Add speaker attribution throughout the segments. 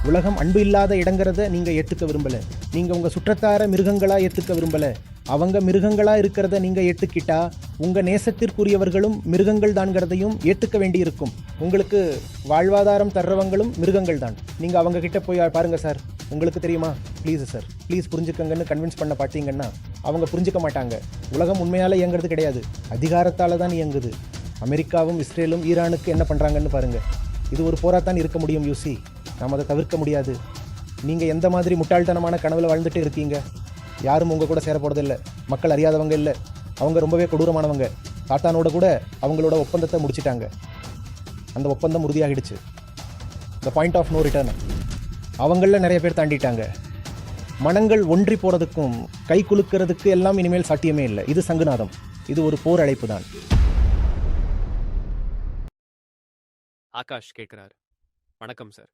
Speaker 1: உலகம் அன்பு இல்லாத இடங்கிறத நீங்கள் ஏற்றுக்க விரும்பலை. நீங்கள் உங்கள் சுற்றத்தார மிருகங்களாக ஏற்றுக்க விரும்பலை. அவங்க மிருகங்களாக இருக்கிறத நீங்கள் ஏற்றுக்கிட்டா உங்கள் நேசத்திற்குரியவர்களும் மிருகங்கள் தான்கிறதையும் ஏற்றுக்க வேண்டியிருக்கும். உங்களுக்கு வாழ்வாதாரம் தர்றவங்களும் மிருகங்கள் தான். நீங்கள் அவங்க கிட்ட போய் பாருங்கள் சார், உங்களுக்கு தெரியுமா, ப்ளீஸ் சார், ப்ளீஸ் புரிஞ்சுக்கங்கன்னு கன்வின்ஸ் பண்ண பார்த்தீங்கன்னா அவங்க புரிஞ்சுக்க மாட்டாங்க. உலகம் உண்மையால் இயங்குறது கிடையாது, அதிகாரத்தால் தான் இயங்குது. அமெரிக்காவும் இஸ்ரேலும் ஈரானுக்கு என்ன பண்ணுறாங்கன்னு பாருங்கள். இது ஒரு போராத்தான் இருக்க முடியும் யூசி, நாம் அதை தவிர்க்க முடியாது. நீங்கள் எந்த மாதிரி முட்டாள்தனமான கனவில் வாழ்ந்துட்டு இருக்கீங்க. யாரும் உங்கள் கூட சேர போகிறதில்லை. மக்கள் அறியாதவங்க இல்லை, அவங்க ரொம்பவே கொடூரமானவங்க. தாத்தானோட கூட அவங்களோட ஒப்பந்தத்தை முடிச்சிட்டாங்க. அந்த ஒப்பந்தம் உறுதியாகிடுச்சு. The point of no return அவங்களில் நிறைய பேர் தாண்டிட்டாங்க. மனங்கள் ஒன்றி போகிறதுக்கும் கை குலுக்கிறதுக்கு எல்லாம் இனிமேல் சாத்தியமே இல்லை. இது சங்குநாதம், இது ஒரு போர் அழைப்பு தான்.
Speaker 2: ஆகாஷ் கேட்குறாரு. வணக்கம் சார்.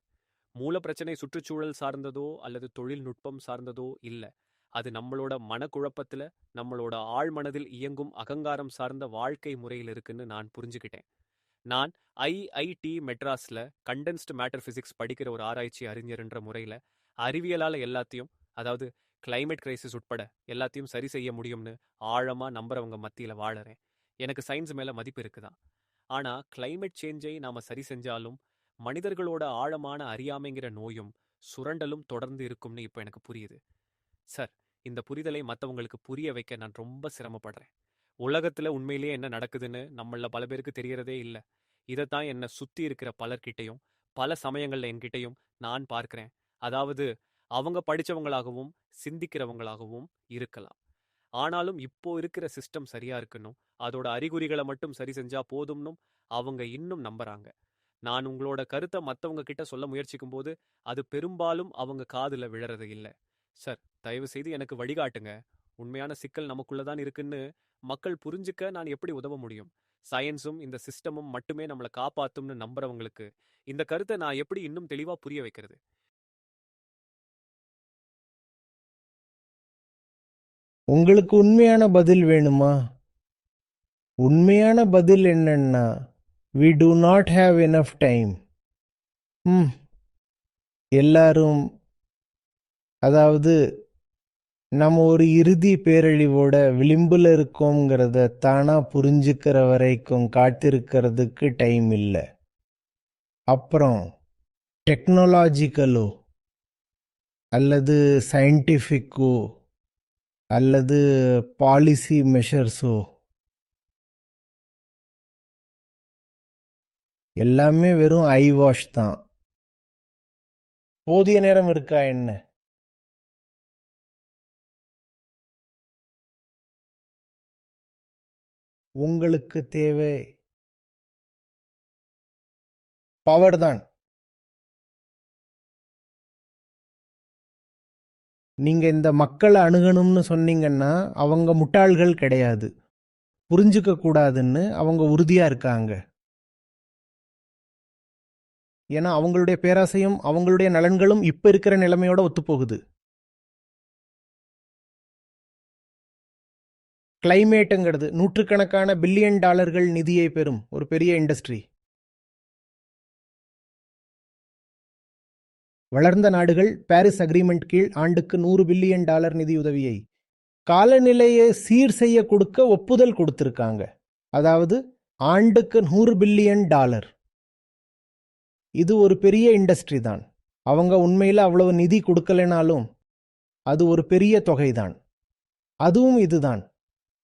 Speaker 2: மூல பிரச்சனை சுற்றுச்சூழல் சார்ந்ததோ அல்லது தொழில்நுட்பம் சார்ந்ததோ இல்லை. அது நம்மளோட மனக்குழப்பத்தில், நம்மளோட ஆழ்மனதில் இயங்கும் அகங்காரம் சார்ந்த வாழ்க்கை முறையில் இருக்குன்னு நான் புரிஞ்சுக்கிட்டேன். நான் ஐஐடி மெட்ராஸில் கண்டென்ஸ்டு மேட்டர் ஃபிசிக்ஸ் படிக்கிற ஒரு ஆராய்ச்சி அறிஞர்ன்ற முறையில் அறிவியலால் எல்லாத்தையும், அதாவது கிளைமேட் கிரைசிஸ் உட்பட எல்லாத்தையும் சரி செய்ய முடியும்னு ஆழமாக நம்புறவங்க மத்தியில் வாழறேன். எனக்கு சயின்ஸ் மேலே மதிப்பு இருக்குதான். ஆனால் கிளைமேட் சேஞ்சை நாம் சரி செஞ்சாலும் மனிதர்களோட ஆழமான அறியாமைங்கிற நோயும் சுரண்டலும் தொடர்ந்து இருக்கும்னு இப்போ எனக்கு புரியுது. சார், இந்த புரிதலை மற்றவங்களுக்கு புரிய வைக்க நான் ரொம்ப சிரமப்படுறேன். உலகத்தில் உண்மையிலேயே என்ன நடக்குதுன்னு நம்மள பல பேருக்கு தெரியறதே இல்லை. இதைத்தான் என்னை சுற்றி இருக்கிற பலர்கிட்டையும் பல சமயங்களில் என்கிட்டையும் நான் பார்க்குறேன். அதாவது அவங்க படித்தவங்களாகவும் சிந்திக்கிறவங்களாகவும் இருக்கலாம். ஆனாலும் இப்போ இருக்கிற சிஸ்டம் சரியா இருக்கணும், அதோட அறிகுறிகளை மட்டும் சரி செஞ்சா போதும்னும் அவங்க இன்னும் நம்புறாங்க. நான் உங்களோட கருத்தை மற்றவங்க கிட்ட சொல்ல முயற்சிக்கும் போது அது பெரும்பாலும் அவங்க காதுல விழறது இல்லை. சார், தயவு செய்து எனக்கு வழிகாட்டுங்க. உண்மையான சிக்கல் நமக்குள்ளதான் இருக்குன்னு மக்கள் புரிஞ்சுக்க நான் எப்படி உதவ முடியும்? சயின்ஸும் இந்த சிஸ்டமும் மட்டுமே நம்மளை காப்பாத்தும்னு நம்புறவங்களுக்கு இந்த கருத்தை நான் எப்படி இன்னும் தெளிவா புரிய வைக்கிறது?
Speaker 1: உங்களுக்கு உண்மையான பதில் வேணுமா? உண்மையான பதில் என்னன்னா, we do not have enough time. எல்லாரும், அதாவது நம்ம ஒரு இறுதி பேரழிவோட விளிம்பில் இருக்கோங்கிறத தானா புரிஞ்சுக்கிற வரைக்கும் காத்திருக்கிறதுக்கு டைம் இல்லை. அப்புறம் டெக்னாலஜிக்கலோ அல்லது சயின்டிஃபிக்கோ அல்லது பாலிசி மெஷர்ஸோ எல்லாமே வெறும் ஐ வாஷ் தான். போதிய நேரம் இருக்கா என்ன? உங்களுக்கு தேவை பவர் தான். நீங்க இந்த மக்களை அணுகணும்னு சொன்னீங்கன்னா அவங்க முட்டாள்கள் கிடையாது, புரிஞ்சுக்க கூடாதுன்னு அவங்க உறுதியா இருக்காங்க. ஏன்னா அவங்களுடைய பேராசையும் அவங்களுடைய நலன்களும் இப்ப இருக்கிற நிலைமையோட ஒத்துப்போகுது. கிளைமேட்டுங்கிறது நூற்றுக்கணக்கான பில்லியன் டாலர்கள் நிதியை பெறும் ஒரு பெரிய இண்டஸ்ட்ரி. வளர்ந்த நாடுகள் பாரிஸ் அக்ரிமெண்ட் கீழ் ஆண்டுக்கு $100 பில்லியன் நிதியுதவியை காலநிலையை சீர் செய்ய கொடுக்க ஒப்புதல் கொடுத்திருக்காங்க. அதாவது ஆண்டுக்கு $100 பில்லியன். இது ஒரு பெரிய இண்டஸ்ட்ரி தான். அவங்க உண்மையில் அவ்வளவு நிதி கொடுக்கலைனாலும் அது ஒரு பெரிய தொகைதான். அதுவும் இதுதான்,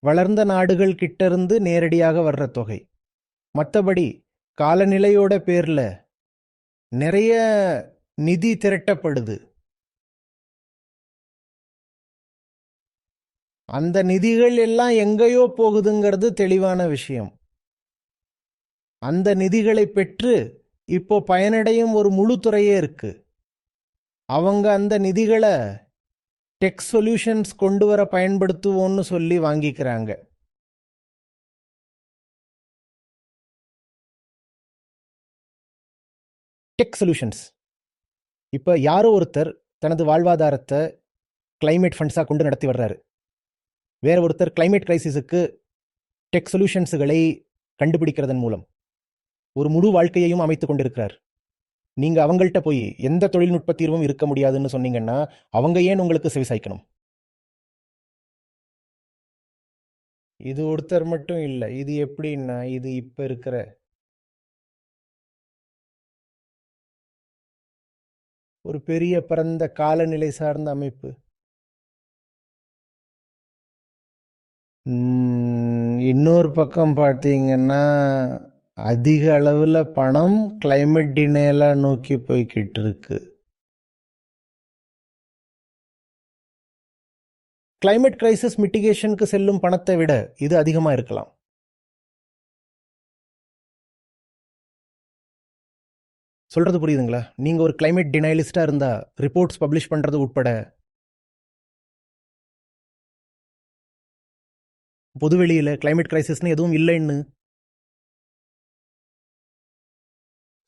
Speaker 1: வளர்ந்த நாடுகள் கிட்டருந்து நேரடியாக வர்ற தொகை. மற்றபடி காலநிலையோட பேர்ல நிறைய நிதி திரட்டப்படுது. அந்த நிதிகள் எல்லாம் எங்கேயோ போகுதுங்கிறது தெளிவான விஷயம். அந்த நிதிகளை பெற்று இப்போ பயனடையும் ஒரு முழு துறையே இருக்கு. அவங்க அந்த நிதிகளை டெக் சொல்யூஷன்ஸ் கொண்டு வர பயன்படுத்துவோன்னு சொல்லி வாங்கிக்கிறாங்க. Tech solutions. இப்போ யாரோ ஒருத்தர் தனது வாழ்வாதாரத்தை கிளைமேட் ஃபண்ட்ஸாக கொண்டு நடத்தி வர்றாரு. வேற ஒருத்தர் கிளைமேட் கிரைசிஸுக்கு டெக் சொல்யூஷன்ஸுகளை கண்டுபிடிக்கிறதன் மூலம் ஒரு முழு வாழ்க்கையையும் அமைத்து கொண்டிருக்கிறார். நீங்க அவங்கள்ட்ட போய் எந்த தொழில்நுட்ப தீர்வும் இருக்க முடியாதுன்னு சொன்னீங்கன்னா அவங்க ஏன் உங்களுக்கு செவிசாய்க்கணும்? இது ஒருத்தர் மட்டும் இல்லை. இது எப்படின்னா, இது இப்ப இருக்கிற ஒரு பெரிய பரந்த காலநிலை சார்ந்த அமைப்பு. இன்னொரு பக்கம் பார்த்தீங்கன்னா, அதிக அளவில் பணம் கிளைமேட் டினேல நோக்கி போய்கிட்டு இருக்கு. கிளைமேட் கிரைசிஸ் மிட்டிகேஷனுக்கு செல்லும் பணத்தை விட இது அதிகமா இருக்கலாம். சொல்றது புரியுதுங்களா? நீங்க ஒரு கிளைமேட் டினைலிஸ்டா இருந்தா ரிப்போர்ட்ஸ் பப்ளிஷ் பண்றது உட்பட பொதுவெளியில கிளைமேட் கிரைசிஸ்னு எதுவும் இல்லைன்னு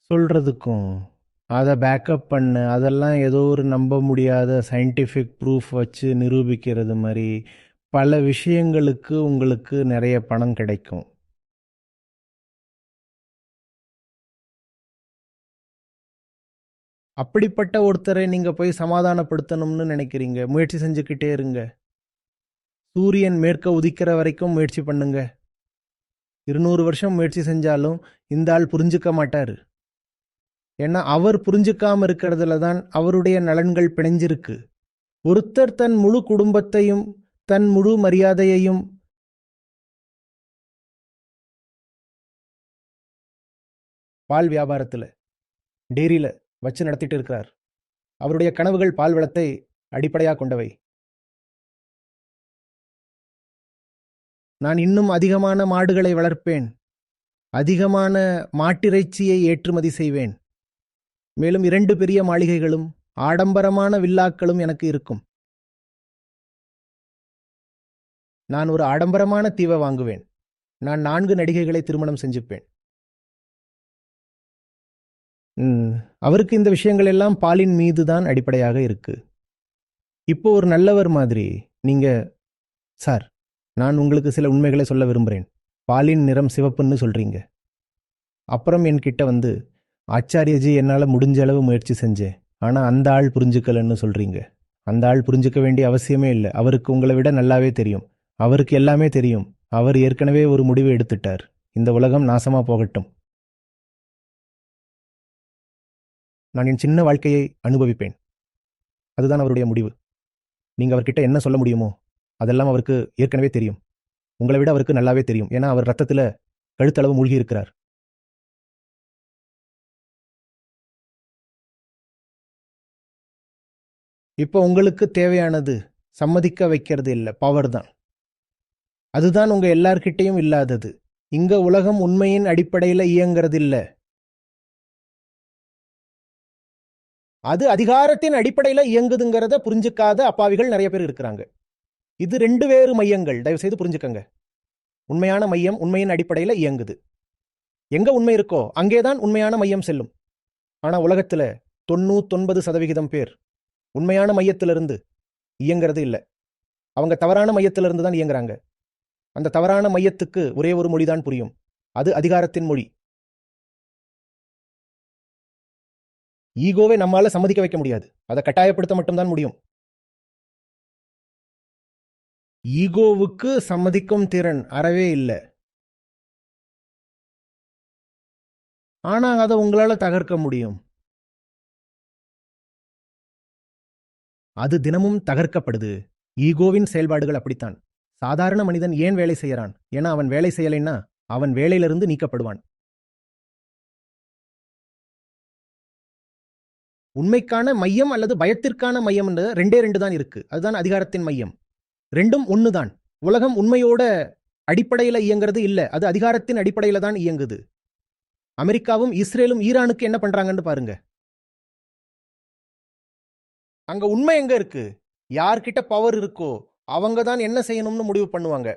Speaker 1: சொல்றதுக்கும் அதை பேக்கப் பண்ண அதெல்லாம் ஏதோ ஒரு நம்ப முடியாத சயின்டிஃபிக் ப்ரூஃப் வச்சு நிரூபிக்கிறது மாதிரி பல விஷயங்களுக்கு உங்களுக்கு நிறைய பணம் கிடைக்கும். அப்படிப்பட்ட ஒருத்தரை நீங்க போய் சமாதானப்படுத்தணும்னு நினைக்கிறீங்க. முயற்சி செஞ்சுக்கிட்டே இருங்க. சூரியன் மேற்க உதிக்கிற வரைக்கும் முயற்சி பண்ணுங்க. 200 வருஷம் முயற்சி செஞ்சாலும் இந்த ஆள் புரிஞ்சுக்க மாட்டாரு. ஏன்னா அவர் புரிஞ்சுக்காம இருக்கிறதுல தான் அவருடைய நலன்கள் பிணைஞ்சிருக்கு. ஒருத்தர் தன் முழு குடும்பத்தையும் தன் முழு மரியாதையையும் பால் வியாபாரத்தில் டெய்ரியில் வச்சு நடத்திட்டு இருக்கிறார். அவருடைய கனவுகள் பால் வளத்தை அடிப்படையாக கொண்டவை. நான் இன்னும் அதிகமான மாடுகளை வளர்ப்பேன், அதிகமான மாட்டிறைச்சியை ஏற்றுமதி செய்வேன், மேலும் 2 பெரிய மாளிகைகளும் ஆடம்பரமான வில்லாக்களும் எனக்கு இருக்கும். நான் ஒரு ஆடம்பரமான தீவை வாங்குவேன். நான் 4 நடிகைகளை திருமணம் செஞ்சுப்பேன். அவருக்கு இந்த விஷயங்கள் எல்லாம் பாலின் மீது தான் அடிப்படையாக இருக்கு. இப்போ ஒரு நல்லவர் மாதிரி நீங்க, சார், நான் உங்களுக்கு சில உண்மைகளை சொல்ல விரும்புகிறேன். பாலின் நிறம் சிவப்புன்னு சொல்றீங்க. அப்புறம் என்கிட்ட வந்து, ஆச்சாரியஜி, என்னால் முடிஞ்ச அளவு முயற்சி செஞ்சேன், ஆனால் அந்த ஆள் புரிஞ்சுக்கலன்னு சொல்றீங்க. அந்த ஆள் புரிஞ்சுக்க வேண்டிய அவசியமே இல்லை. அவருக்கு உங்களை விட நல்லாவே தெரியும். அவருக்கு எல்லாமே தெரியும். அவர் ஏற்கனவே ஒரு முடிவு எடுத்துட்டார். இந்த உலகம் நாசமா போகட்டும். நான் என் சின்ன வாழ்க்கையை அனுபவிப்பேன். அதுதான் அவருடைய முடிவு. நீங்க அவர்கிட்ட என்ன சொல்ல முடியுமோ அதெல்லாம் அவருக்கு ஏற்கனவே தெரியும். உங்களை விட அவருக்கு நல்லாவே தெரியும். ஏன்னா அவர் ரத்தத்துல கழுத்தளவு மூழ்கி இருக்கிறார். இப்போ உங்களுக்கு தேவையானது சம்மதிக்க வைக்கிறது இல்லை, பவர் தான். அதுதான் உங்க எல்லார்கிட்டையும் இல்லாதது. இங்க உலகம் உண்மையின் அடிப்படையில் இயங்கிறது இல்லை. அது அதிகாரத்தின் அடிப்படையில் இயங்குதுங்கிறத புரிஞ்சுக்காத அப்பாவிகள் நிறைய பேர் இருக்கிறாங்க. இது 2 வேறு மையங்கள், தயவு செய்து புரிஞ்சுக்கங்க. உண்மையான மையம் உண்மையின் அடிப்படையில் இயங்குது. எங்க உண்மை இருக்கோ அங்கேதான் உண்மையான மையம் செல்லும். ஆனா உலகத்துல 99% பேர் உண்மையான மையத்திலிருந்து இயங்கிறது இல்லை. அவங்க தவறான மையத்திலிருந்து தான் இயங்குறாங்க. அந்த தவறான மையத்துக்கு ஒரே ஒரு மொழிதான் புரியும். அது அதிகாரத்தின் மொழி. ஈகோவை நம்மால சம்மதிக்க வைக்க முடியாது. அதை கட்டாயப்படுத்த மட்டும்தான் முடியும். ஈகோவுக்கு சம்மதிக்கும் திறன் அறவே இல்லை. ஆனா அதை உங்களால தகர்க்க முடியும். அது தினமும் தகர்க்கப்படுது. ஈகோவின் செயல்பாடுகள் அப்படித்தான். சாதாரண மனிதன் ஏன் வேலை செய்யறான்? ஏன்னா அவன் வேலை செய்யலைன்னா அவன் வேலையிலிருந்து நீக்கப்படுவான். உண்மைக்கான மையம் அல்லது பயத்திற்கான மையம் 2 தான் இருக்கு. அதுதான் அதிகாரத்தின் மையம். 2 ஒண்ணுதான். உலகம் உண்மையோட அடிப்படையில் இயங்குறது இல்ல, அது அதிகாரத்தின் அடிப்படையில தான் இயங்குது. அமெரிக்காவும் இஸ்ரேலும் ஈரானுக்கு என்ன பண்றாங்கன்னு பாருங்க. அங்க உண்மை எங்க இருக்கு? யார்கிட்ட பவர் இருக்கோ அவங்க தான் என்ன செய்யணும்னு முடிவு பண்ணுவாங்க.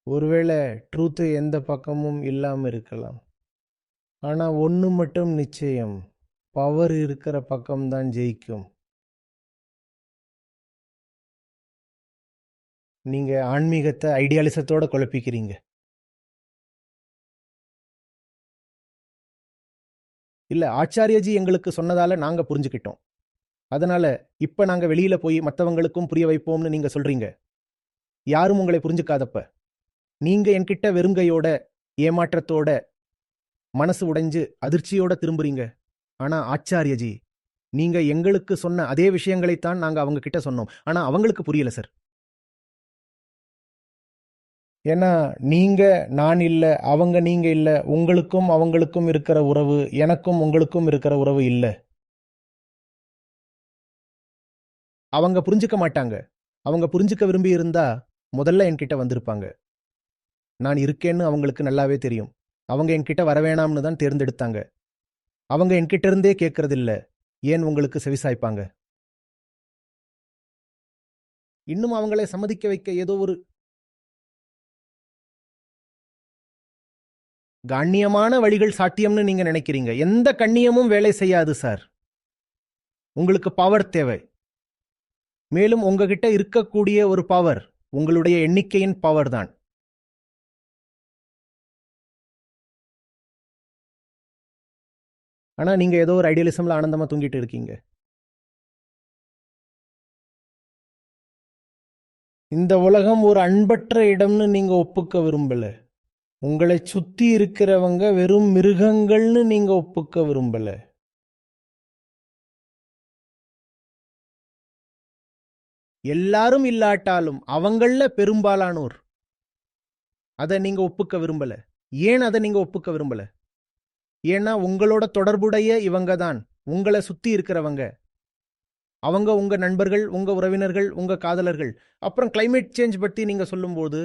Speaker 1: ஒருவேளை ட்ரூத் எந்த பக்கமும் இல்லாம இருக்கலாம். ஆனா ஒண்ணு மட்டும் நிச்சயம், பவர் இருக்கிற பக்கம்தான் ஜெயிக்கும். நீங்க ஆன்மீகத்தை ஐடியாலிசத்தோட குழப்பிக்கிறீங்க. இல்ல ஆச்சாரியஜி எங்களுக்கு சொன்னதால நாங்க புரிஞ்சுக்கிட்டோம். அதனால இப்ப நாங்க வெளியில போய் மத்தவங்களுக்கும் புரிய வைப்போம்னு நீங்க சொல்றீங்க. யாரும் உங்களை புரிஞ்சுக்காதப்ப நீங்க என்கிட்ட வெறுங்கையோட, ஏமாற்றத்தோட, மனசு உடைஞ்சு அதிர்ச்சியோட திரும்புறீங்க. ஆனா ஆச்சாரியஜி, நீங்க எங்களுக்கு சொன்ன அதே விஷயங்களைத்தான் நாங்க அவங்க கிட்ட சொன்னோம். ஆனா அவங்களுக்கு புரியல சார். ஏன்னா நீங்க நான் இல்ல, அவங்க நீங்க இல்ல, உங்களுக்கும் அவங்களுக்கும் இருக்கிற உறவு எனக்கும் உங்களுக்கும் இருக்கிற உறவு இல்ல. அவங்க புரிஞ்சுக்க மாட்டாங்க. அவங்க புரிஞ்சுக்க விரும்பி இருந்தா முதல்ல என்கிட்ட வந்திருப்பாங்க. நான் இருக்கேன்னு அவங்களுக்கு நல்லாவே தெரியும். அவங்க என்கிட்ட வரவேணாம்னு தான் தேர்ந்தெடுத்தாங்க. அவங்க என்கிட்ட இருந்தே கேட்கறதில்ல. ஏன் உங்களுக்கு செவிசாய்ப்பாங்க? இன்னும் அவங்களை சம்மதிக்க வைக்க ஏதோ ஒரு கண்ணியமான வழிகள் சாத்தியம்னு நீங்க நினைக்கிறீங்க. எந்த கண்ணியமும் வேலை செய்யாது சார். உங்களுக்கு பவர் தேவை. மேலும் உங்ககிட்ட இருக்கக்கூடிய ஒரு பவர் உங்களுடைய எண்ணிக்கையின் பவர் தான். ஆனா நீங்க ஏதோ ஒரு ஐடியலிசம்ல ஆனந்தமா தூங்கிட்டு இருக்கீங்க. இந்த உலகம் ஒரு அன்பற்ற இடம்னு நீங்க ஒப்புக்க விரும்பல. உங்களை சுத்தி இருக்கிறவங்க வெறும் மிருகங்கள்னு நீங்க ஒப்புக்க விரும்பல. எல்லாரும் இல்லாட்டாலும் அவங்கள பெரும்பாலானோர். அதை நீங்க ஒப்புக்க விரும்பல. ஏன் அதை நீங்க ஒப்புக்க விரும்பல? ஏன்னா உங்களோட தொடர்புடைய இவங்க தான் உங்களை சுத்தி இருக்கிறவங்க. அவங்க உங்க நண்பர்கள், உங்க உறவினர்கள், உங்க காதலர்கள். அப்புறம் கிளைமேட் சேஞ்ச் பத்தி நீங்க சொல்லும்போது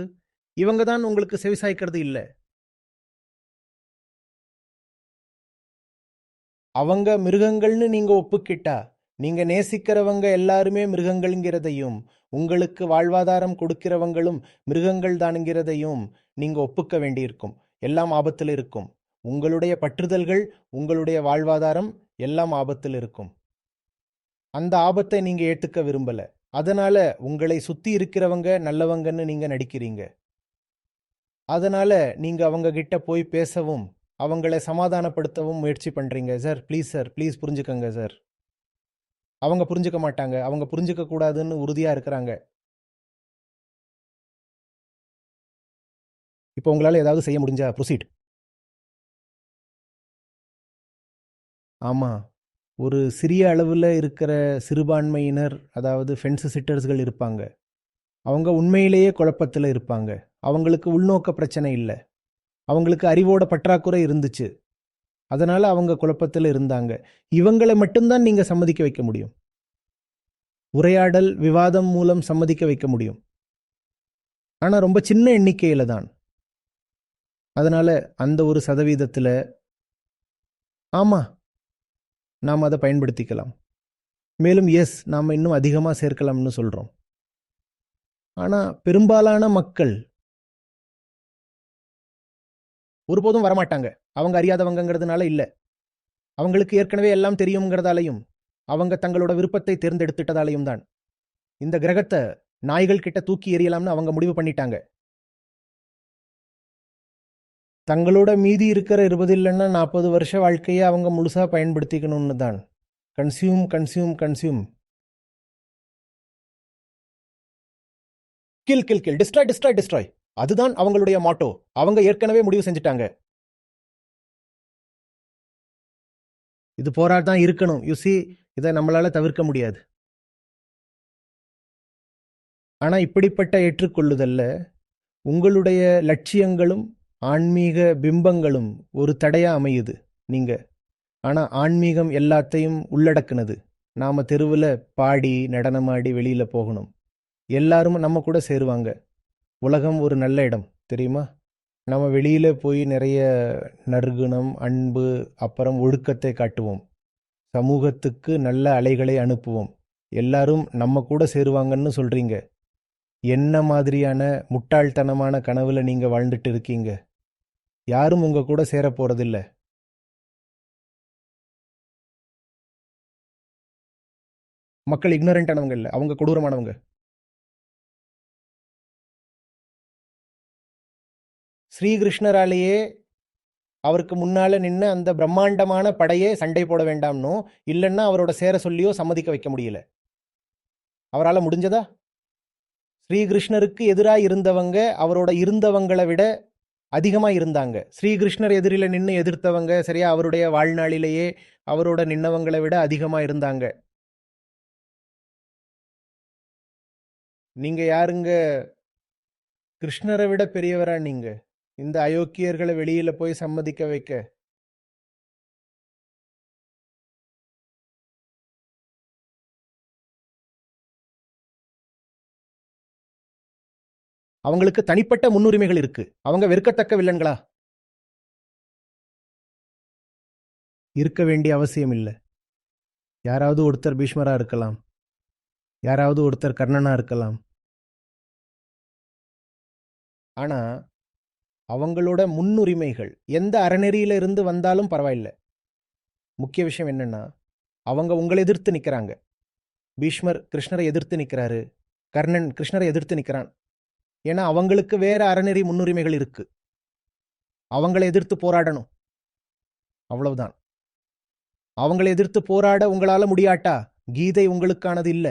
Speaker 1: இவங்க தான் உங்களுக்கு செவிசாய்க்கிறது இல்ல. அவங்க மிருகங்கள்னு நீங்க ஒப்புக்கிட்டா நீங்க நேசிக்கிறவங்க எல்லாருமே மிருகங்கள்ங்கிறதையும் உங்களுக்கு வாழ்வாதாரம் கொடுக்கிறவங்களும் மிருகங்கள் தானுங்கிறதையும் நீங்க ஒப்புக்க வேண்டியிருக்கும். எல்லாம் ஆபத்தில் இருக்கும். உங்களுடைய பற்றுதல்கள், உங்களுடைய வாழ்வாதாரம் எல்லாம் ஆபத்தில் இருக்கும். அந்த ஆபத்தை நீங்க ஏத்துக்க விரும்பல. அதனால உங்களை சுத்தி இருக்கிறவங்க நல்லவங்கன்னு நீங்க நடிக்கிறீங்க. அதனால நீங்க அவங்க கிட்ட போய் பேசவும் அவங்கள சமாதானப்படுத்தவும் முயற்சி பண்றீங்க. சார் ப்ளீஸ் புரிஞ்சுக்கங்க சார். அவங்க புரிஞ்சுக்க மாட்டாங்க. அவங்க புரிஞ்சுக்க கூடாதுன்னு உறுதியா இருக்கிறாங்க. இப்போ உங்களால ஏதாவது செய்ய முடிஞ்சா ப்ரொசீட். ஆமா, ஒரு சிறிய அளவில் இருக்கிற சிறுபான்மையினர், அதாவது ஃபென்ஸ் சிட்டர்ஸ்கள் இருப்பாங்க. அவங்க உண்மையிலேயே குழப்பத்தில் இருப்பாங்க. அவங்களுக்கு உள்நோக்க பிரச்சனை இல்லை. அவங்களுக்கு அறிவோட பற்றாக்குறை இருந்துச்சு. அதனால அவங்க குழப்பத்தில் இருந்தாங்க. இவங்களை மட்டும்தான் நீங்க சம்மதிக்க வைக்க முடியும். உரையாடல், விவாதம் மூலம் சம்மதிக்க வைக்க முடியும். ஆனா ரொம்ப சின்ன எண்ணிக்கையில தான். அதனால அந்த ஒரு சதவீதத்துல ஆமா, நாம் அதை பயன்படுத்திக்கலாம். மேலும் எஸ், நாம் இன்னும் அதிகமாக சேர்க்கலாம்னு சொல்றோம். ஆனா பெரும்பாலான மக்கள் ஒருபோதும் வரமாட்டாங்க. அவங்க அறியாதவங்கிறதுனால இல்ல. அவங்களுக்கு ஏற்கனவே எல்லாம் தெரியுங்கிறதாலையும் அவங்க தங்களோட விருப்பத்தை தேர்ந்தெடுத்துட்டதாலையும் தான். இந்த கிரகத்தை நாய்கள் கிட்ட தூக்கி எறியலாம்னு அவங்க முடிவு பண்ணிட்டாங்க. தங்களோட மீதி இருக்கிற 20 இல்லைன்னா 40 வருஷ வாழ்க்கையை அவங்க முழுசா பயன்படுத்திக்கணும்னு தான். Consume consume consume, kill kill kill, destroy destroy destroy. அதுதான் அவங்களுடைய மாட்டோ. அவங்க ஏற்கனவே முடிவு செஞ்சுட்டாங்க. இது போராட்டம் இருக்கணும். யூசி, இதை நம்மளால தவிர்க்க முடியாது. ஆனா இப்படிப்பட்ட ஏற்றுக்கொள்ளுதல்ல உங்களுடைய லட்சியங்களும் ஆன்மீக பிம்பங்களும் ஒரு தடையா அமையுது நீங்க. ஆனா ஆன்மீகம் எல்லாத்தையும் உள்ளடக்குனது. நாம தெருவில் பாடி நடனமாடி வெளியில போகணும். எல்லாரும் நம்ம கூட சேருவாங்க. உலகம் ஒரு நல்ல இடம் தெரியுமா? நம்ம வெளியில போய் நிறைய நற்குணம், அன்பு, அப்புறம் ஒழுக்கத்தை காட்டுவோம். சமூகத்துக்கு நல்ல அலைகளை அனுப்புவோம். எல்லாரும் நம்ம கூட சேருவாங்கன்னு சொல்றீங்க. என்ன மாதிரியான முட்டாள்தனமான கனவுல நீங்க வாழ்ந்துட்டு இருக்கீங்க? யாரும் உங்க கூட சேர போறதில்ல. மக்கள் இக்னோரண்டானவங்க இல்ல, அவங்க கொடூரமானவங்க. ஸ்ரீகிருஷ்ணராலேயே அவருக்கு முன்னால நின்று அந்த பிரம்மாண்டமான படையே சண்டை போட வேண்டாம்னோ இல்லைன்னா அவரோட சேர சொல்லியோ சம்மதிக்க வைக்க முடியல. அவரால் முடிஞ்சதா? ஸ்ரீகிருஷ்ணருக்கு எதிராக இருந்தவங்க அவரோட இருந்தவங்களை விட அதிகமாக இருந்தாங்க. ஸ்ரீகிருஷ்ணர் எதிரில் நின்று எதிர்த்தவங்க சரியா அவருடைய வாழ்நாளிலேயே அவரோட நின்னவங்களை விட அதிகமாக இருந்தாங்க. நீங்க யாருங்க கிருஷ்ணரை விட பெரியவரா நீங்க இந்த அயோக்கியர்களை வெளியில போய் சம்மதிக்க வைக்க? அவங்களுக்கு தனிப்பட்ட முன்னுரிமைகள் இருக்கு. அவங்க வெறுக்கத்தக்க வில்லன்களா? இருக்க வேண்டிய அவசியம் இல்லை. யாராவது ஒருத்தர் பீஷ்மரா இருக்கலாம், யாராவது ஒருத்தர் கர்ணனா இருக்கலாம். ஆனா அவங்களோட முன்னுரிமைகள் எந்த அறநெறியில இருந்து வந்தாலும் பரவாயில்லை. முக்கிய விஷயம் என்னன்னா அவங்க உங்களை எதிர்த்து நிக்கிறாங்க. பீஷ்மர் கிருஷ்ணரை எதிர்த்து நிக்கிறாரு, கர்ணன் கிருஷ்ணரை எதிர்த்து நிக்கிறான். ஏன்னா அவங்களுக்கு வேற அறநெறி முன்னுரிமைகள் இருக்கு. அவங்களை எதிர்த்து போராடணும், அவ்வளவுதான். அவங்களை எதிர்த்து போராட உங்களால முடியாட்டா கீதை உங்களுக்கானது இல்ல.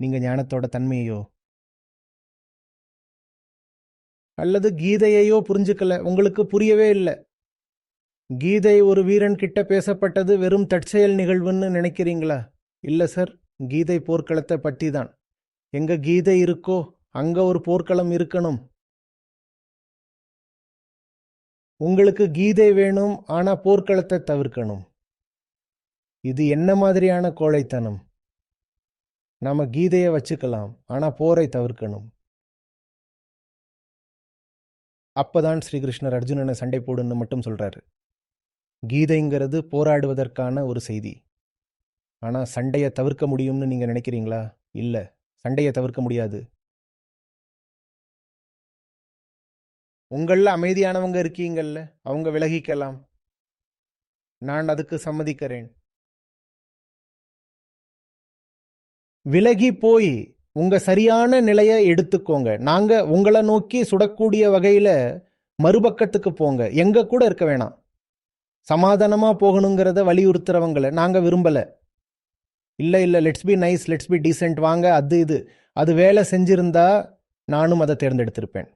Speaker 1: நீங்க ஞானத்தோட தன்மையோ அல்லது கீதையையோ புரிஞ்சுக்கல, உங்களுக்கு புரியவே இல்லை. கீதை ஒரு வீரன் கிட்ட பேசப்பட்டது வெறும் தற்செயல் நிகழ்வுன்னு நினைக்கிறீங்களா? இல்ல சார், கீதை போர்க்களத்தை பற்றி தான். எங்க கீதை இருக்கோ அங்க ஒரு போர்க்களம் இருக்கணும். உங்களுக்கு கீதை வேணும், ஆனா போர்க்களத்தை தவிர்க்கணும். இது என்ன மாதிரியான கோழைத்தனம்? நாம கீதையை வச்சுக்கலாம், ஆனா போரை தவிர்க்கணும். அப்பதான் ஸ்ரீகிருஷ்ணர் அர்ஜுனனை சண்டை போடுன்னு மட்டும் சொல்றாரு. கீதைங்கிறது போராடுவதற்கான ஒரு செய்தி. ஆனா சண்டையை தவிர்க்க முடியும்னு நீங்க நினைக்கிறீங்களா? இல்ல, சண்டையை தவிர்க்க முடியாது. உங்கள அமைதியானவங்க இருக்கீங்கல்ல, அவங்க விலகிக்கலாம். நான் அதுக்கு சம்மதிக்கிறேன். விலகி போய் உங்க சரியான நிலையை எடுத்துக்கோங்க. நாங்க உங்களை நோக்கி சுடக்கூடிய வகையில மறுபக்கத்துக்கு போங்க. எங்க கூட இருக்க வேணாம். சமாதானமா போகணுங்கிறத வலியுறுத்துறவங்களை நாங்க விரும்பல. இல்ல இல்ல, let's be nice, let's be decent, வாங்க அது இது. அது வேலை செஞ்சிருந்தா நானும் அதை தேர்ந்தெடுத்திருப்பேன்.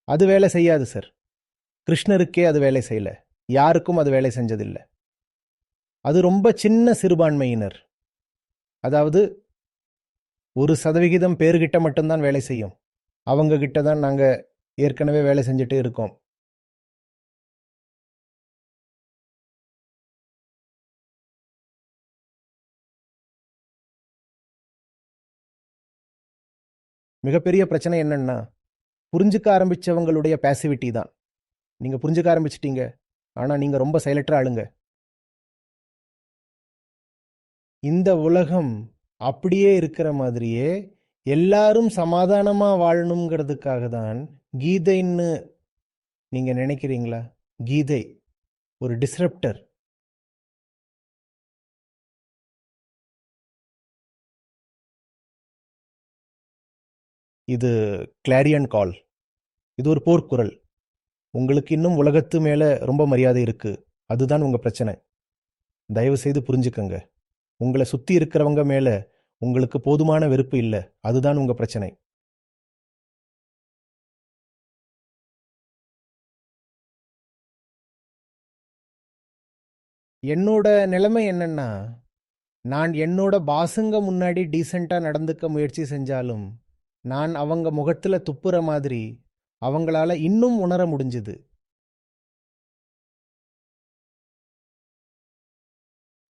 Speaker 1: அது வேலை செய்யாது சார். கிருஷ்ணருக்கே அது வேலை செய்யல, யாருக்கும் அது வேலை செஞ்சதில்லை. அது ரொம்ப சின்ன சிறுபான்மையினர். அதாவது 1% பேர்கிட்ட மட்டும்தான் வேலை செய்யும். அவங்க கிட்ட தான் நாங்க ஏற்கனவே வேலை செஞ்சுட்டு இருக்கோம். மிகப்பெரிய பிரச்சனை என்னன்னா புரிஞ்சுக்க ஆரம்பிச்சவங்களுடைய பேசிவிட்டி தான். நீங்க புரிஞ்சுக்க ஆரம்பிச்சிட்டீங்க, ஆனா நீங்க ரொம்ப செயலற்ற ஆளுங்க. இந்த உலகம் அப்படியே இருக்கிற மாதிரியே எல்லாரும் சமாதானமா வாழணுங்கிறதுக்காக தான் கீதைன்னு நீங்க நினைக்கிறீங்களா? கீதை ஒரு டிஸ்ரப்டர். இது கிளாரியன் கால். இது ஒரு போர்க்குரல். உங்களுக்கு இன்னும் உலகத்து மேல ரொம்ப மரியாதை இருக்கு, அதுதான் உங்க பிரச்சனை. தயவு செய்து புரிஞ்சுக்கங்க. உங்களை சுத்தி இருக்கிறவங்க மேல உங்களுக்கு போதுமான வெறுப்பு இல்லை, அதுதான் உங்க பிரச்சனை. என்னோட நிலைமை என்னன்னா, நான் என்னோட பாசுங்க முன்னாடி டீசெண்டா நடந்துக்க முயற்சி செஞ்சாலும் நான் அவங்க முகத்துல துப்புற மாதிரி அவங்களால இன்னும் உணர முடிஞ்சுது.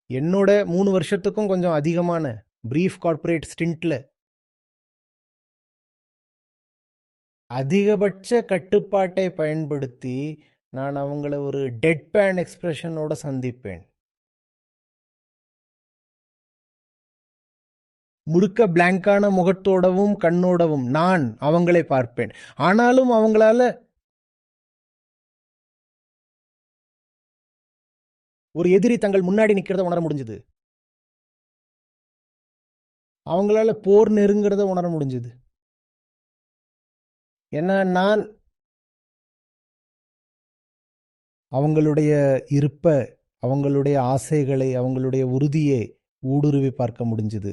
Speaker 1: என்னோட 3 வருஷத்துக்கும் கொஞ்சம் அதிகமான பிரீஃப் கார்ப்பரேட் ஸ்டிண்ட்ல அதிகபட்ச கட்டுப்பாட்டை பயன்படுத்தி நான் அவங்கள ஒரு டெட் பேன் எக்ஸ்பிரஷனோட சந்திப்பேன். முழுக்க பிளாங்கான முகத்தோடவும் கண்ணோடவும் நான் அவங்களை பார்ப்பேன். ஆனாலும் அவங்களால ஒரு எதிரி தங்கள் முன்னாடி நிக்கிறத உணர முடிஞ்சது. அவங்களால போர் நெருங்கிறத உணர முடிஞ்சது. ஏன்னா நான் அவங்களுடைய இருப்ப, அவங்களுடைய ஆசைகளை, அவங்களுடைய உறுதியை ஊடுருவி பார்க்க முடிஞ்சது.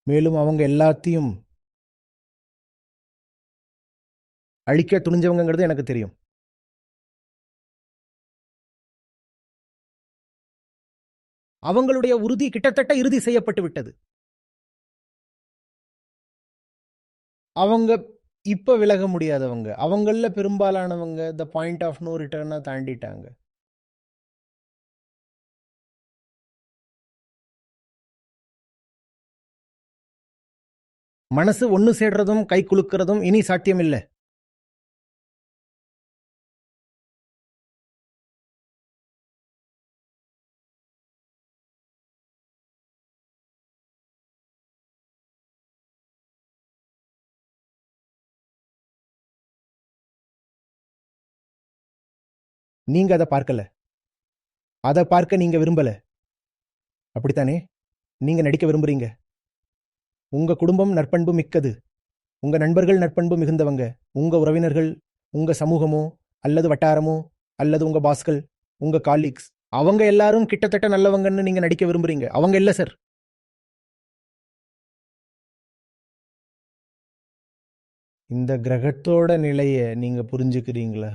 Speaker 1: மேலும் அவங்க எல்லாத்தையும் அழிக்க துணிஞ்சவங்கிறது எனக்கு தெரியும். அவங்களுடைய உறுதி கிட்டத்தட்ட இறுதி செய்யப்பட்டு விட்டது. அவங்க இப்ப விலக முடியாதவங்க. அவங்கள பெரும்பாலானவங்க த பாயிண்ட் ஆஃப் நோ ரிட்டர்னை தாண்டிட்டாங்க. மனசு ஒன்னு சேர்றதும் கை குலுக்கிறதும் இனி சாத்தியம் இல்லை. நீங்க அதை பார்க்கல, அதை பார்க்க நீங்க விரும்பல, அப்படித்தானே? நீங்க நடிக்க விரும்புறீங்க. உங்க குடும்பம் நற்பண்பு மிக்கது, உங்க நண்பர்கள் நற்பண்பு மிகுந்தவங்க, உங்க உறவினர்கள், உங்க சமூகமோ அல்லது வட்டாரமோ அல்லது உங்க பாஸ்கள், உங்க காலீக்ஸ், அவங்க எல்லாரும் கிட்டத்தட்ட நல்லவங்கன்னு நீங்க நடிக்க விரும்புறீங்க. அவங்க இல்ல சார். இந்த கிரகத்தோட நிலைய நீங்க புரிஞ்சுக்கிறீங்களா?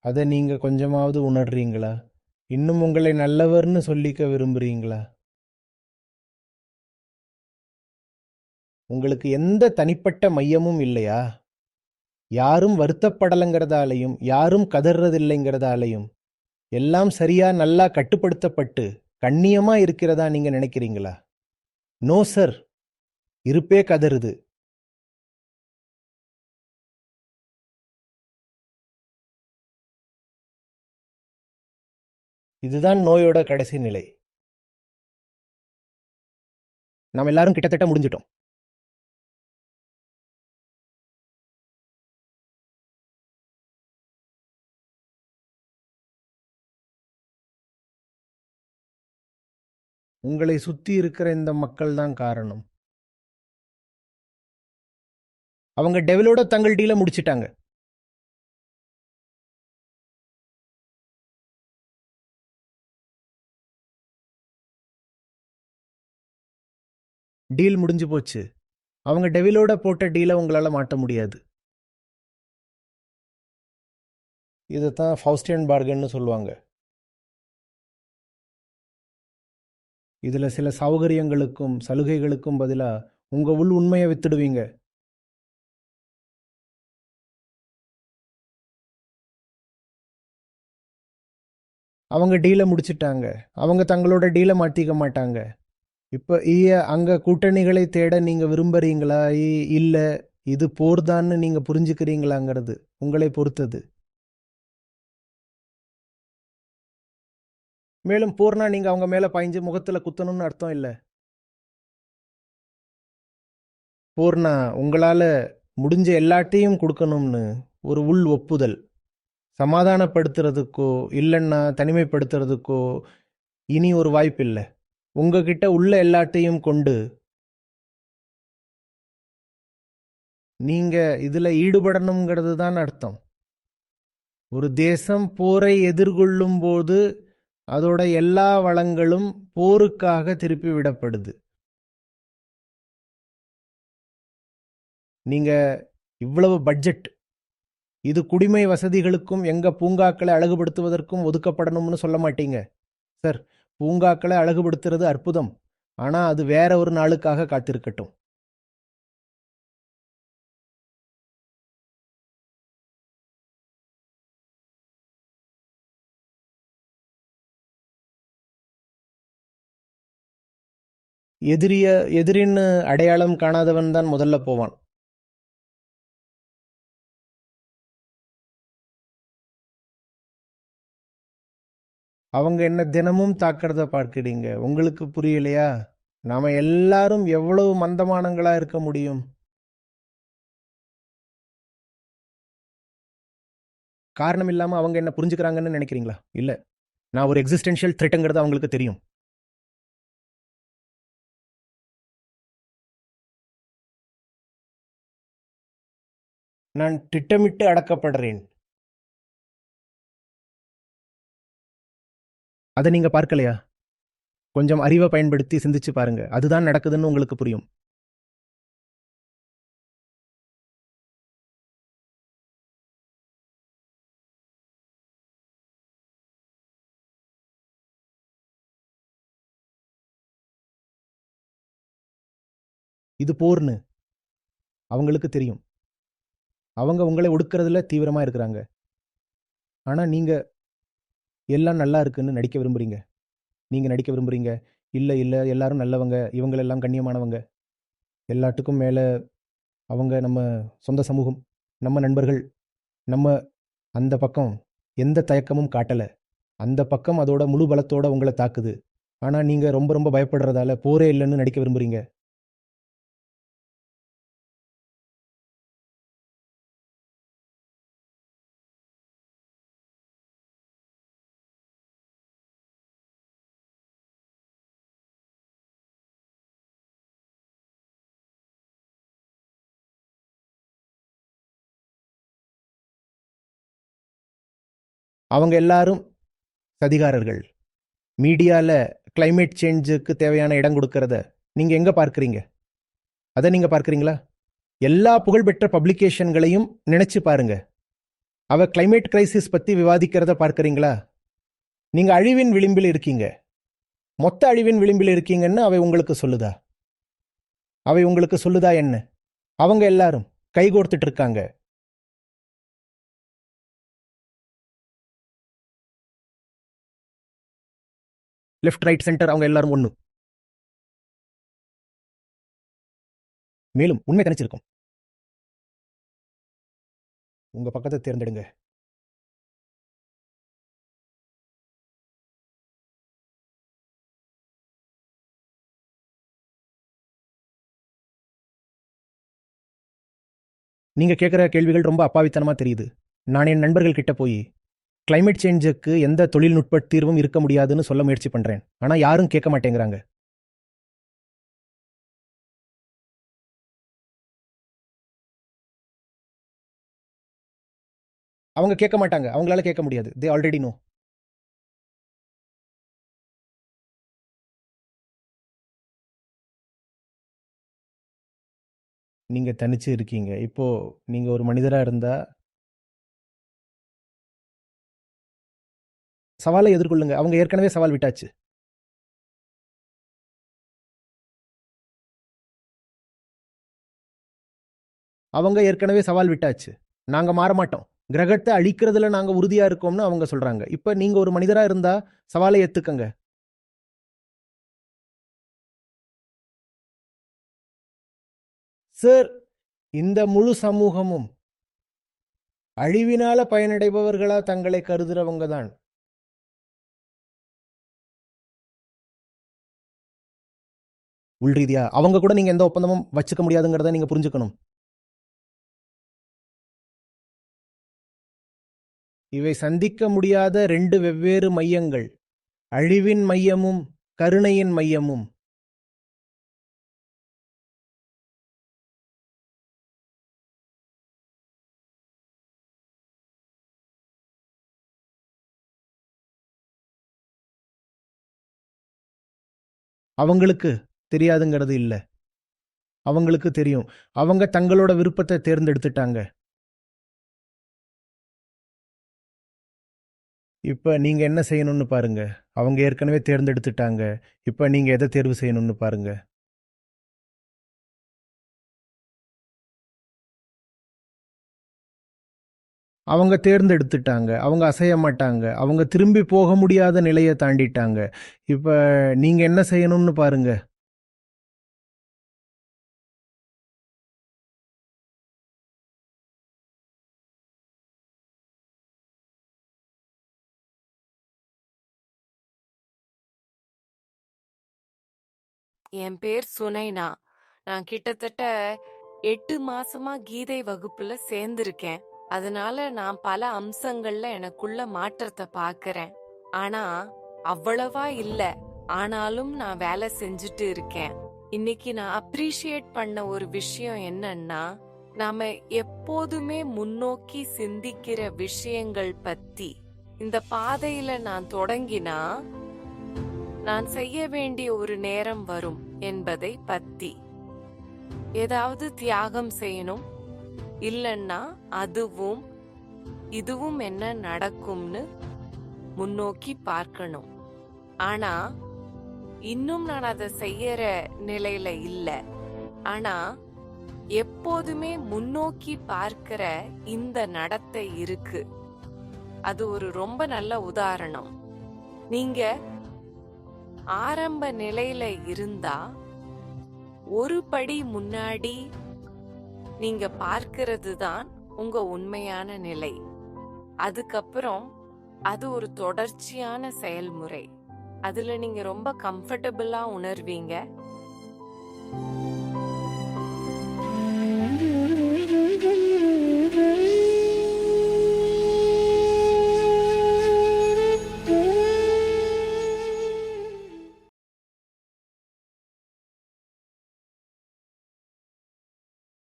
Speaker 1: அதை நீங்க கொஞ்சமாவது உணர்றீங்களா? இன்னும் உங்களை நல்லவர்னு சொல்லிக்க விரும்புறீங்களா? உங்களுக்கு எந்த தனிப்பட்ட மையமும் இல்லையா? யாரும் வருத்தப்படலைங்கிறதாலையும் யாரும் கதறதில்லைங்கிறதாலையும் எல்லாம் சரியா நல்லா கட்டுப்படுத்தப்பட்டு கண்ணியமா இருக்கிறதா நீங்க நினைக்கிறீங்களா? நோ சார், இருப்பே கதறுது. இதுதான் நோயோட கடைசி நிலை. நாம் எல்லாரும் கிட்டத்தட்ட முடிஞ்சிட்டோம். உங்களை சுத்தி இருக்கிற இந்த மக்கள் தான் காரணம். அவங்க டெவிலோட தங்கள் டீலை முடிச்சிட்டாங்க. டீல் முடிஞ்சு போச்சு. அவங்க டெவிலோட போட்ட டீலை உங்களால மாட்ட முடியாது. இதைத்தான் ஃபவுஸ்டியன் பார்கன்னு சொல்லுவாங்க. இதுல சில சௌகரியங்களுக்கும் சலுகைகளுக்கும் பதிலா உங்க உள் உண்மையை வித்துடுவீங்க. அவங்க டீலை முடிச்சிட்டாங்க. அவங்க தங்களோட டீலை மாத்திக்க மாட்டாங்க. இப்ப அங்க கூட்டணிகளை தேட நீங்க விரும்புறீங்களா? இல்ல இது போர்தான்னு நீங்க புரிஞ்சுக்கிறீங்களாங்கிறது உங்களை பொறுத்தது. மேலும் போர்னா நீங்க அவங்க மேல பாய்ஞ்சு முகத்துல குத்தணும்னு அர்த்தம் இல்ல. போர்னா உங்களால முடிஞ்ச எல்லாத்தையும் கொடுக்கணும்னு ஒரு உள் ஒப்புதல். சமாதானப்படுத்துறதுக்கோ இல்லைன்னா தனிமைப்படுத்துறதுக்கோ இனி ஒரு வாய்ப்பு இல்லை. உங்ககிட்ட உள்ள எல்லாத்தையும் கொண்டு நீங்க இதுல ஈடுபடணுங்கிறது தான் அர்த்தம். ஒரு தேசம் போரை எதிர்கொள்ளும் போது அதோட எல்லா வளங்களும் போருக்காக திருப்பி விடப்படுது. நீங்க இவ்வளவு பட்ஜெட் இது குடிமை வசதிகளுக்கும் எங்க பூங்காக்களை அழகுபடுத்துவதற்கும் ஒதுக்கப்படணும்னு சொல்ல மாட்டீங்க சார். பூங்காக்களை அழகுபடுத்துறது அற்புதம், ஆனா அது வேற ஒரு நாளுக்காக காத்திருக்கட்டும். எதிரின்னு அடையாளம் காணாதவன் தான் முதல்ல போவான். அவங்க என்ன தினமும் தாக்கிறத பார்க்கிறீங்க. உங்களுக்கு புரியலையா? நாம எல்லாரும் எவ்வளவு மந்தமானங்களா இருக்க முடியும்? காரணம் இல்லாம அவங்க என்ன புரிஞ்சுக்கிறாங்கன்னு நினைக்கிறீங்களா? இல்ல. நான் ஒரு எக்ஸிஸ்டென்ஷியல் த்ரெட்டுங்கிறது அவங்களுக்கு தெரியும். நான் திட்டமிட்டு அடக்கப்படுறேன். அதை நீங்க பார்க்கலையா? கொஞ்சம் அறிவை பயன்படுத்தி சிந்திச்சு பாருங்க. அதுதான் நடக்குதுன்னு உங்களுக்கு புரியும். இது போர்னு அவங்களுக்கு தெரியும். அவங்க உங்களை ஒடுக்கிறதுல தீவிரமா இருக்கிறாங்க. ஆனா நீங்க எல்லாம் நல்லா இருக்குன்னு நடிக்க விரும்புறீங்க. நீங்க நடிக்க விரும்புறீங்க. இல்ல இல்ல எல்லாரும் நல்லவங்க, இவங்களெல்லாம் கண்ணியமானவங்க. எல்லாத்துக்கும் மேல அவங்க நம்ம சொந்த சமூகம், நம்ம நண்பர்கள், நம்ம அந்த பக்கம் எந்த தயக்கமும் காட்டல. அந்த பக்கம் அதோட முழு பலத்தோட உங்களை தாக்குது. ஆனா நீங்க ரொம்ப ரொம்ப பயப்படுறதால போரே இல்லைன்னு நடிக்க விரும்புறீங்க. அவங்க எல்லாரும் சதிகாரர்கள். மீடியால கிளைமேட் சேஞ்சுக்கு தேவையான இடம் கொடுக்கறத நீங்க எங்க பார்க்கறீங்க? அதை நீங்க பார்க்கறீங்களா? எல்லா புகழ்பெற்ற பப்ளிகேஷன்களையும் நினைச்சு பாருங்க. அவ கிளைமேட் கிரைசிஸ் பத்தி விவாதிக்கிறத பார்க்கறீங்களா? நீங்க அழிவின் விளிம்பில் இருக்கீங்க. மொத்த அழிவின் விளிம்பில் இருக்கீங்கன்னு அவை உங்களுக்கு சொல்லுதா? அவை உங்களுக்கு சொல்லுதா என்ன? அவங்க எல்லாரும் கைகோர்த்துட்டு இருக்காங்க. லெஃப்ட் ரைட் சென்டர் அவங்க எல்லாரும் ஒண்ணு. மேலும் உண்மை தனிச்சிருக்கும். உங்க பக்கத்தை தேர்ந்தெடுங்க. நீங்க கேட்குற கேள்விகள் ரொம்ப அப்பாவித்தனமா தெரியுது. நான் என் நண்பர்கள் கிட்ட போய் கிளைமேட் சேஞ்சுக்கு எந்த தொழில்நுட்ப தீர்வும் இருக்க முடியாதுன்னு சொல்ல முயற்சி பண்றேன். ஆனா யாரும் கேட்க மாட்டேங்கிறாங்க. அவங்க கேட்க மாட்டாங்க. அவங்களால கேட்க முடியாது. They already know. நீங்க தனிச்சு இருக்கீங்க. இப்போ நீங்க ஒரு மனிதரா இருந்தா சவாலை எதிர்கொள்ளுங்க. அவங்க ஏற்கனவே சவால் விட்டாச்சு. அவங்க ஏற்கனவே சவால் விட்டாச்சு. நாங்க மாற மாட்டோம். கிரகத்தை அழிக்கிறதுல நாங்க உறுதியா இருக்கோம்னு அவங்க சொல்றாங்க. இப்ப நீங்க ஒரு மனிதரா இருந்தா சவாலை ஏத்துக்கங்க. சார், இந்த முழு சமூகமும் அழிவினால பயனடைபவர்களா தங்களை கருதுறவங்க தான். உள்ரீதியா அவங்க கூட நீங்க எந்த ஒப்பந்தமும் வச்சுக்க முடியாதுங்கிறத நீங்க புரிஞ்சுக்கணும். இவை சந்திக்க முடியாத ரெண்டு வெவ்வேறு மையங்கள். அழிவின் மையமும் கருணையின் மையமும். அவங்களுக்கு தெரியாதுங்கிறது இல்ல. அவங்களுக்கு தெரியும். அவங்க தங்களோட விருப்பத்தை தேர்ந்தெடுத்துட்டாங்க. இப்ப நீங்க என்ன செய்யணும்னு பாருங்க. அவங்க ஏற்கனவே தேர்ந்தெடுத்துட்டாங்க. இப்ப நீங்க எதை தேர்வு செய்யணும்னு பாருங்க. அவங்க தேர்ந்தெடுத்துட்டாங்க. அவங்க அசைய மாட்டாங்க. அவங்க திரும்பி போக முடியாத நிலையை தாண்டிட்டாங்க. இப்ப நீங்க என்ன செய்யணும்னு பாருங்க.
Speaker 3: என் பேர் சுனைனா. நான் கிட்டத்தட்ட 8 மாசமா கீதை வகுப்புல சேர்ந்திருக்கேன். அதனால நான் பல அம்சங்கள்ல எனக்குள்ள மாற்றத்தை பார்க்கறேன். ஆனா அவ்வளவா இல்ல. ஆனாலும் நான் வேலை செஞ்சுட்டு இருக்கேன். இன்னைக்கு நான் அப்ரிஷியேட் பண்ண ஒரு விஷயம் என்னன்னா, நாம எப்போதுமே முன்னோக்கி சிந்திக்கிற விஷயங்கள் பத்தி. இந்த பாதையில நான் தொடங்கினா நான் செய்ய வேண்டிய ஒரு நேரம் வரும் என்பதை பத்தி. ஏதாவது தியாகம் செய்யணும், இல்லன்னா அதுவும் இதுவும் என்ன நடக்கும்னு முன்னோக்கி பார்க்கணும். ஆனா இன்னும் நான் அதை செய்யற நிலையில இல்ல. ஆனா எப்போதுமே முன்னோக்கி பார்க்கிற இந்த நடத்தை இருக்கு. அது ஒரு ரொம்ப நல்ல உதாரணம். நீங்க ஆரம்ப நிலையில இருந்தா ஒரு படி முன்னாடி நீங்க பார்க்கிறது தான் உங்க உண்மையான நிலை. அதுக்கப்புறம் அது ஒரு தொடர்ச்சியான செயல்முறை. அதுல நீங்க ரொம்ப கம்ஃபர்டபுளா உணர்வீங்க.